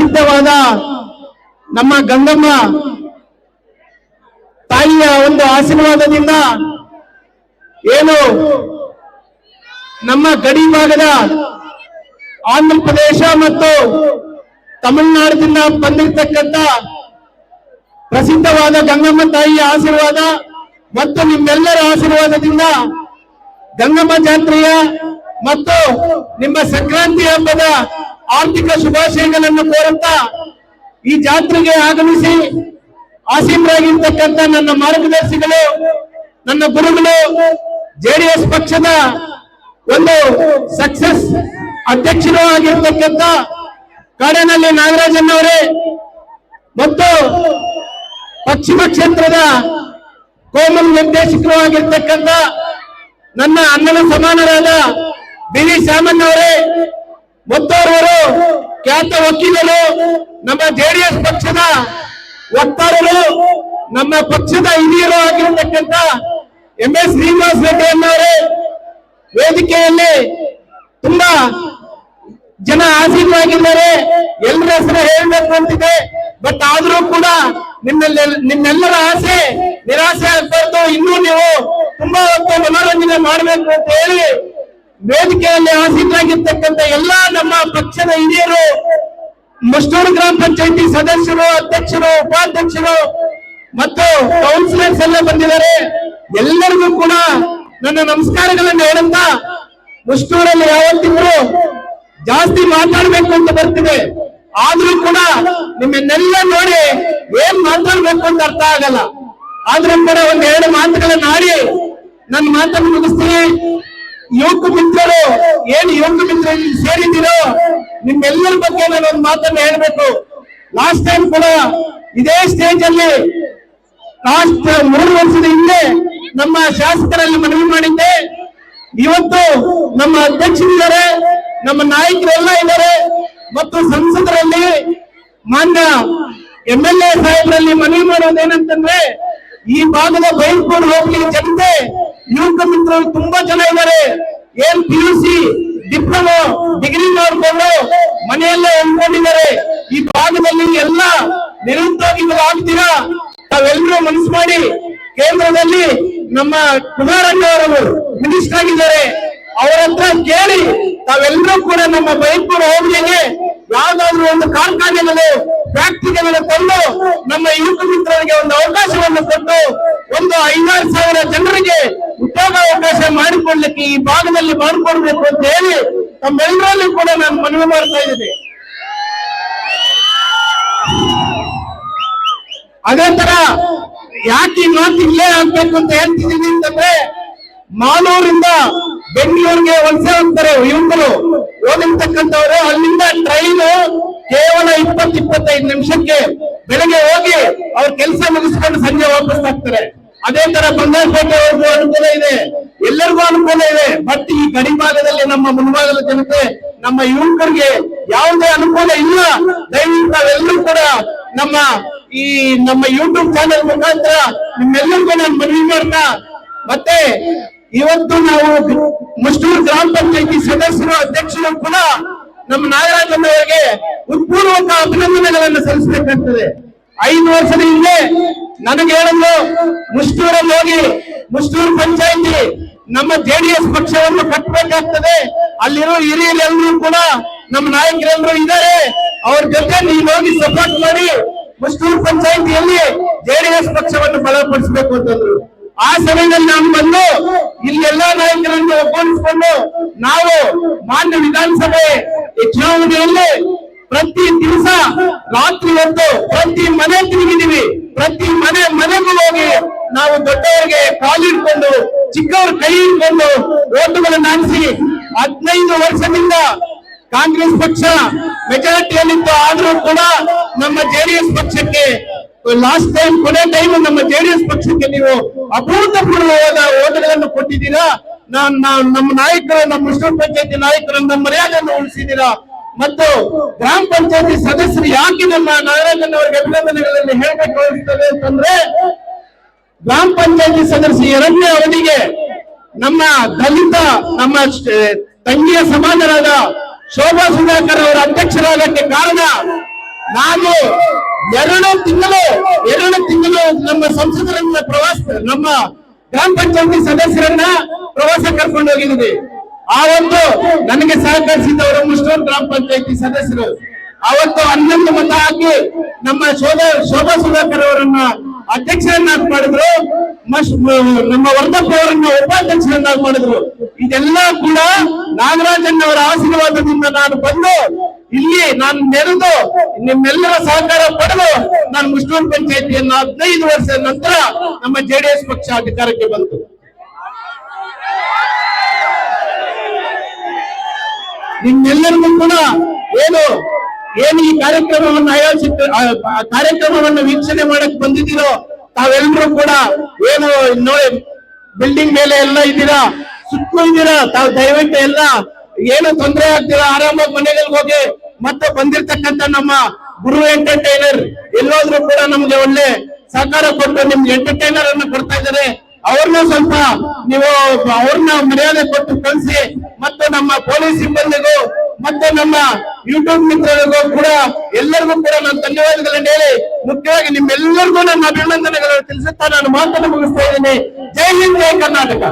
ಪ್ರಸಿದ್ಧವಾದ ನಮ್ಮ ಗಂಗಮ್ಮ ತಾಯಿಯ ಒಂದು ಆಶೀರ್ವಾದದಿಂದ ಏನು ನಮ್ಮ ಗಡಿ ಭಾಗದ ಆಂಧ್ರ ಪ್ರದೇಶ ಮತ್ತು ತಮಿಳುನಾಡಿನಿಂದ ಬಂದಿರತಕ್ಕಂತ ಪ್ರಸಿದ್ಧವಾದ ಗಂಗಮ್ಮ ತಾಯಿಯ ಆಶೀರ್ವಾದ ಮತ್ತು ನಿಮ್ಮೆಲ್ಲರ ಆಶೀರ್ವಾದದಿಂದ ಗಂಗಮ್ಮ ಜಾತ್ರೆಯ ಮತ್ತು ನಿಮ್ಮ ಸಂಕ್ರಾಂತಿ ಹಬ್ಬದ ಆರ್ಥಿಕ ಶುಭಾಶಯಗಳನ್ನು ಕೋರುತ್ತಾ ಈ ಜಾತ್ರೆಗೆ ಆಗಮಿಸಿ ಆಸೀನರಾಗಿರ್ತಕ್ಕಂಥ ನನ್ನ ಮಾರ್ಗದರ್ಶಿಗಳು, ನನ್ನ ಗುರುಗಳು, ಜೆಡಿಎಸ್ ಪಕ್ಷದ ಒಂದು ಸಕ್ಸಸ್ ಅಧ್ಯಕ್ಷರು ಆಗಿರ್ತಕ್ಕಂಥ ಕಾಡನಹಳ್ಳಿ ನಾಗರಾಜನವರೇ ಮತ್ತು ಪಶ್ಚಿಮ ಕ್ಷೇತ್ರದ ಕೋಮಲ್ ನಿರ್ದೇಶಕರು ಆಗಿರ್ತಕ್ಕಂಥ ನನ್ನ ಅಣ್ಣನ ಸಮಾನರಾದ ಬಿ.ವಿ. ಶ್ಯಾಮಣ್ಣವರೇ ಮತ್ತೋರ್ವರು ಖ್ಯಾತ ವಕೀಲರು, ನಮ್ಮ ಜೆಡಿಎಸ್ ಪಕ್ಷದ ವಕ್ತಾರರು, ನಮ್ಮ ಪಕ್ಷದ ಹಿರಿಯರು ಆಗಿರತಕ್ಕಂಥ ಎಂ.ಎಸ್. ಶ್ರೀನಿವಾಸ ರೆಡ್ಡಿ ಅನ್ನೋರೇ, ವೇದಿಕೆಯಲ್ಲಿ ತುಂಬಾ ಜನ ಆಸೀನರಾಗಿದ್ದಾರೆ. ಎಲ್ಲರ ಹೆಸರು ಹೇಳಬೇಕು ಅಂತಿದೆ, ಬಟ್ ಆದ್ರೂ ಕೂಡ ನಿಮ್ಮೆಲ್ಲರ ಆಸೆ ನಿರಾಸೆ ಆಗ್ಬಾರ್ದು. ಇನ್ನೂ ನೀವು ತುಂಬಾ ಹೊತ್ತು ಮನೋರಂಜನೆ ಮಾಡಬೇಕು ಅಂತ ಹೇಳಿ ವೇದಿಕೆಯಲ್ಲಿ ಆಸೀನರಾಗಿರ್ತಕ್ಕಂಥ ಎಲ್ಲಾ ನಮ್ಮ ಪಕ್ಷದ ಹಿರಿಯರು, ಮಸ್ಟೂರು ಗ್ರಾಮ ಪಂಚಾಯತಿ ಸದಸ್ಯರು, ಅಧ್ಯಕ್ಷರು, ಉಪಾಧ್ಯಕ್ಷರು ಮತ್ತು ಕೌನ್ಸಿಲರ್ಸ್ ಎಲ್ಲ ಬಂದಿದ್ದಾರೆ. ಎಲ್ಲರಿಗೂ ಕೂಡ ನನ್ನ ನಮಸ್ಕಾರಗಳನ್ನು ಹೇಳುತ್ತಾ, ಮಸ್ಟೂರಲ್ಲಿ ಯಾವತ್ತಿದ್ರು ಜಾಸ್ತಿ ಮಾತಾಡ್ಬೇಕು ಅಂತ ಬರ್ತಿದೆ, ಆದ್ರೂ ಕೂಡ ನಿಮ್ಮನ್ನೆಲ್ಲ ನೋಡಿ ಏನ್ ಮಾತಾಡ್ಬೇಕು ಅಂತ ಅರ್ಥ ಆಗಲ್ಲ. ಆದ್ರೂ ಕೂಡ ಒಂದೆರಡು ಮಾತುಗಳನ್ನ ಆಡಿ ನನ್ನ ಮಾತನ್ನು ಮುಗಿಸ್ತೀನಿ. ಯುವಕ ಮಿತ್ರರು, ಏನು ಯುವಕ ಮಿತ್ರ ಸೇರಿದ್ದೀರೋ ನಿಮ್ಮೆಲ್ಲರ ಬಗ್ಗೆ ನಾನು ಒಂದು ಮಾತನ್ನು ಹೇಳ್ಬೇಕು. ಲಾಸ್ಟ್ ಟೈಮ್ ಕೂಡ ಇದೇ ಸ್ಟೇಜ್ ಅಲ್ಲಿ ಲಾಸ್ಟ್ 3 ವರ್ಷದ ಹಿಂದೆ ನಮ್ಮ ಶಾಸಕರಲ್ಲಿ ಮನವಿ ಮಾಡಿದ್ದೆ. ಇವತ್ತು ನಮ್ಮ ಅಧ್ಯಕ್ಷರಿದ್ದಾರೆ, ನಮ್ಮ ನಾಯಕರೆಲ್ಲ ಇದ್ದಾರೆ ಮತ್ತು ಸಂಸದರಲ್ಲಿ ಮಾನ್ಯ MLA ಸಾಹೇಬರಲ್ಲಿ ಮನವಿ ಮಾಡೋದೇನಂತಂದ್ರೆ, ಈ ಭಾಗದ ಬೈಲ್ಪುರ್ ಹೋಗ್ಲಿ ಜನತೆ ಯುವಕ ಮಿತ್ರರು ತುಂಬಾ ಜನ ಇದ್ದಾರೆ. ಏನ್ PUC ಡಿಪ್ಲೊಮಾ ಡಿಗ್ರಿ ಮಾಡ್ಕೊಂಡು ಮನೆಯಲ್ಲೇ ಉಳ್ಕೊಂಡಿದ್ದಾರೆ. ಈ ಭಾಗದಲ್ಲಿ ಎಲ್ಲ ನಿರುದ್ಯೋಗಿಗಳು ಆಗ್ತೀರಾ, ತಾವೆಲ್ಲರೂ ಮನಸ್ಸು ಮಾಡಿ ಕೇಂದ್ರದಲ್ಲಿ ನಮ್ಮ ಕುಮಾರಣ್ಣವರು ಮಿನಿಸ್ಟರ್ ಆಗಿದ್ದಾರೆ, ಅವರ ಹತ್ರ ಕೇಳಿ ತಾವೆಲ್ಲರೂ ಕೂಡ ನಮ್ಮ ಬೈಲ್ಪುರ ಹೋಬಳಿಗೆ ಯಾವ್ದಾದ್ರು ಒಂದು ಕಾರ್ಖಾನೆಗಳು, ಫ್ಯಾಕ್ಟರಿಗಳನ್ನು ತಂದು ನಮ್ಮ ಯುವಕ ಮಿತ್ರರಿಗೆ ಒಂದು ಅವಕಾಶವನ್ನು ಕೊಟ್ಟು ಒಂದು 5,000 ಜನರಿಗೆ ಉದ್ಯೋಗಾವಕಾಶ ಮಾಡಿಕೊಡ್ಲಿಕ್ಕೆ ಈ ಭಾಗದಲ್ಲಿ ಮಾಡಿಕೊಡ್ಬೇಕು ಅಂತ ಹೇಳಿ ತಮ್ಮೆಲ್ಲರಲ್ಲೂ ಕೂಡ ನಾನು ಮನವಿ ಮಾಡ್ತಾ ಇದ್ದೀನಿ. ಅದೇ ತರ ಯಾಕೆ ಈ ಮಾತು ಇಲ್ಲೇ ಆಗ್ಬೇಕು ಅಂತ ಹೇಳ್ತಿದ್ದೀನಿ ಅಂತಂದ್ರೆ, ಮಾಲೂರಿಂದ ಬೆಂಗಳೂರಿಗೆ ವಲಸೆ ಹೋಗ್ತಾರೆ ಯುವಕರು, ಹೋಗಿರ್ತಕ್ಕಂಥವ್ರು ಅಲ್ಲಿಂದ ಟ್ರೈನ್ ಕೇವಲ 20-25 ನಿಮಿಷಕ್ಕೆ ಬೆಳಗ್ಗೆ ಹೋಗಿ ಅವ್ರ ಕೆಲಸ ಮುಗಿಸ್ಕೊಂಡು ಸಂಜೆ ವಾಪಸ್ ಆಗ್ತಾರೆ. ಅದೇ ತರ ಬಂಗಾರಪೇಟೆ ಅನುಕೂಲ ಇದೆ, ಎಲ್ಲರಿಗೂ ಅನುಕೂಲ ಇದೆ. ಬಟ್ ಈ ಗಡಿ ಭಾಗದಲ್ಲಿ ನಮ್ಮ ಮುಂಭಾಗದ ಜನತೆ, ನಮ್ಮ ಯುವಕರಿಗೆ ಯಾವುದೇ ಅನುಕೂಲ ಇಲ್ಲ. ದಯವಿಟ್ಟು ನಾವೆಲ್ಲರೂ ಕೂಡ ನಮ್ಮ ಯೂಟ್ಯೂಬ್ ಚಾನೆಲ್ ಮುಖಾಂತರ ನಿಮ್ಮೆಲ್ಲರಿಗೂ ನಾನು ಮನವಿ ಮಾಡ್ತಾ, ಮತ್ತೆ ಇವತ್ತು ನಾವು ಮಸ್ಟೂರು ಗ್ರಾಮ ಪಂಚಾಯತಿ ಸದಸ್ಯರು, ಅಧ್ಯಕ್ಷರು ಕೂಡ ನಮ್ಮ ನಾಗರಾಜನವರಿಗೆ ಉತ್ಪೂರ್ವಕ ಅಭಿನಂದನೆಗಳನ್ನು ಸಲ್ಲಿಸಬೇಕಾಗ್ತದೆ. 5 ವರ್ಷದ ಹಿಂದೆ ನನಗೆ ಹೇಳಿದ್ರು, ಮಸ್ಟೂರಲ್ಲಿ ಹೋಗಿ ಮಸ್ಟೂರು ಪಂಚಾಯತಿ ನಮ್ಮ JDS ಪಕ್ಷವನ್ನು ಕಟ್ಟಬೇಕಾಗ್ತದೆ, ಅಲ್ಲಿರೋ ಹಿರಿಯರೆಲ್ಲರೂ ಕೂಡ ನಮ್ಮ ನಾಯಕರೆಲ್ಲರೂ ಇದ್ದಾರೆ, ಅವ್ರ ಜೊತೆ ನೀವು ಹೋಗಿ ಸಪೋರ್ಟ್ ಮಾಡಿ ಮಸ್ಟೂರು ಪಂಚಾಯತಿಯಲ್ಲಿ JDS ಪಕ್ಷವನ್ನು ಬಲಪಡಿಸಬೇಕು ಅಂತಂದ್ರು. ಆ ಸಮಯದಲ್ಲಿ ನಾನು ಬಂದು ಇಲ್ಲಿ ಎಲ್ಲಾ ನಾಯಕರನ್ನು ಒಗ್ಗೂಡಿಸಿಕೊಂಡು ನಾವು ಮಾನ್ಯ ವಿಧಾನಸಭೆ ಚುನಾವಣೆಯಲ್ಲಿ ಪ್ರತಿ ದಿವಸ ರಾತ್ರಿ ಹೊತ್ತು ಪ್ರತಿ ಮನೆ ತಿರುಗಿದೀವಿ. ಪ್ರತಿ ಮನೆಗೂ ಹೋಗಿ ನಾವು ದೊಡ್ಡವರಿಗೆ ಕಾಲಿಡ್ಕೊಂಡು ಚಿಕ್ಕವ್ರ ಕೈ ಇಟ್ಕೊಂಡು ಓಟುಗಳನ್ನು ಹಾಕಿಸಿ 15 ವರ್ಷದಿಂದ ಕಾಂಗ್ರೆಸ್ ಪಕ್ಷ ಮೆಜಾರಿಟಿಯಲ್ಲಿತ್ತು. ಆದ್ರೂ ಕೂಡ ನಮ್ಮ JDS ಪಕ್ಷಕ್ಕೆ ಲಾಸ್ಟ್ ಟೈಮ್ ಕೊನೆ ಟೈಮ್ ನಮ್ಮ JDS ಪಕ್ಷಕ್ಕೆ ನೀವು ಅಭೂತಪೂರ್ವವಾದ ಓಟುಗಳನ್ನು ಕೊಟ್ಟಿದ್ದೀರಾ. ನಮ್ಮ ನಾಯಕರು, ನಮ್ಮ ಮಸ್ಟೂರು ಪಂಚಾಯತಿ ನಾಯಕರು ನಮ್ಮ ಮರ್ಯಾದೆಯನ್ನು ಉಳಿಸಿದ್ದೀರಾ. ಮತ್ತು ಗ್ರಾಮ ಪಂಚಾಯತಿ ಸದಸ್ಯರು ಯಾಕೆ ನಮ್ಮ ನಾಗರಾಜನವರಿಗೆ ಅಭಿನಂದನೆಗಳನ್ನು ಹೇಳಬೇಕು ಅಂತಂದ್ರೆ, ಗ್ರಾಮ ಪಂಚಾಯತಿ ಸದಸ್ಯರು 2ನೇ ಅವಧಿಗೆ ನಮ್ಮ ದಲಿತ ನಮ್ಮ ತಂಗಿಯ ಸಮಾನರಾದ ಶೋಭಾ ಸುಧಾಕರ್ ಅವರ ಅಧ್ಯಕ್ಷರಾಗಕ್ಕೆ ಕಾರಣ ನಾನು 2 ತಿಂಗಳು ನಮ್ಮ ಸಂಸದರನ್ನ ನಮ್ಮ ಗ್ರಾಮ ಪಂಚಾಯತಿ ಸದಸ್ಯರನ್ನ ಪ್ರವಾಸ ಕರ್ಕೊಂಡು ಹೋಗಿದ್ದೀವಿ. ಆ ಒಂದು ನನಗೆ ಸಹಕರಿಸಿದವರು ಮುಷ್ಟೂರು ಗ್ರಾಮ ಪಂಚಾಯತಿ ಸದಸ್ಯರು ಅವತ್ತು 11 ಮತ ಹಾಕಿ ನಮ್ಮ ಶೋಭಾ ಸುಧಾಕರ್ ಅವರನ್ನ ಅಧ್ಯಕ್ಷರನ್ನಾಗಿ ಮಾಡಿದ್ರು, ನಮ್ಮ ವರ್ಧಪ್ಪ ಅವರನ್ನ ಉಪಾಧ್ಯಕ್ಷರನ್ನಾಗಿ ಮಾಡಿದ್ರು. ಇದೆಲ್ಲ ಕೂಡ ನಾಗರಾಜನ್ ಅವರ ಆಶೀರ್ವಾದದಿಂದ ನಾನು ಬಂದು ಇಲ್ಲಿ ನಾನು ನೆರೆದು ನಿಮ್ಮೆಲ್ಲರ ಸಹಕಾರ ಪಡೆದು ನಾನು ಮುಷ್ಟೂರು ಪಂಚಾಯತಿಯನ್ನು 15 ವರ್ಷದ ನಂತರ ನಮ್ಮ ಜೆಡಿಎಸ್ ಪಕ್ಷ ಅಧಿಕಾರಕ್ಕೆ ಬಂತು. ನಿಮ್ಮೆಲ್ಲರಿಗೂ ಕೂಡ ಏನು ಈ ಕಾರ್ಯಕ್ರಮವನ್ನು ಕಾರ್ಯಕ್ರಮವನ್ನು ವೀಕ್ಷಣೆ ಮಾಡಕ್ ಬಂದಿದ್ದೀರೋ ತಾವೆಲ್ಲರೂ ಕೂಡ ಏನು ನೋಡಿ ಬಿಲ್ಡಿಂಗ್ ಮೇಲೆ ಎಲ್ಲ ಇದ್ದೀರಾ, ಸುತ್ತಲೂ ಇದ್ದೀರಾ. ತಾವು ದಯವಿಟ್ಟು ಎಲ್ಲ ಏನು ತೊಂದರೆ ಆಗ್ತೀರಾ ಆರಾಮಾಗಿ ಮನೆಗಳಿಗೆ ಹೋಗಿ. ಮತ್ತೆ ಬಂದಿರ್ತಕ್ಕಂಥ ನಮ್ಮ ಗುರು ಎಂಟರ್ಟೈನರ್ ಎಲ್ಲೋದ್ರೂ ಕೂಡ ನಮ್ಗೆ ಒಳ್ಳೆ ಸಹಕಾರ ಕೊಟ್ಟು ನಿಮ್ಗೆ ಎಂಟರ್ಟೈನರ್ ಅನ್ನು ಕೊಡ್ತಾ ಇದ್ದಾರೆ. ಅವ್ರನ್ನ ಸ್ವಲ್ಪ ನೀವು ಅವ್ರನ್ನ ಮರ್ಯಾದೆ ಕೊಟ್ಟು ಕಳಿಸಿ. ಮತ್ತು ನಮ್ಮ ಪೊಲೀಸ್ ಸಿಬ್ಬಂದಿಗೂ ಮತ್ತೆ ನಮ್ಮ ಯೂಟ್ಯೂಬ್ ಮಿತ್ರರಿಗೂ ಕೂಡ ಎಲ್ಲರಿಗೂ ಕೂಡ ನಾನು ಧನ್ಯವಾದಗಳನ್ನು ಹೇಳಿ ಮುಖ್ಯವಾಗಿ ನಿಮ್ಮೆಲ್ಲರಿಗೂ ನನ್ನ ಅಭಿನಂದನೆಗಳನ್ನು ತಿಳಿಸುತ್ತಾ ನಾನು ಮಾತನ್ನು ಮುಗಿಸ್ತಾ ಇದ್ದೀನಿ. ಜೈ ಹಿಂದ್, ಜೈ ಕರ್ನಾಟಕ.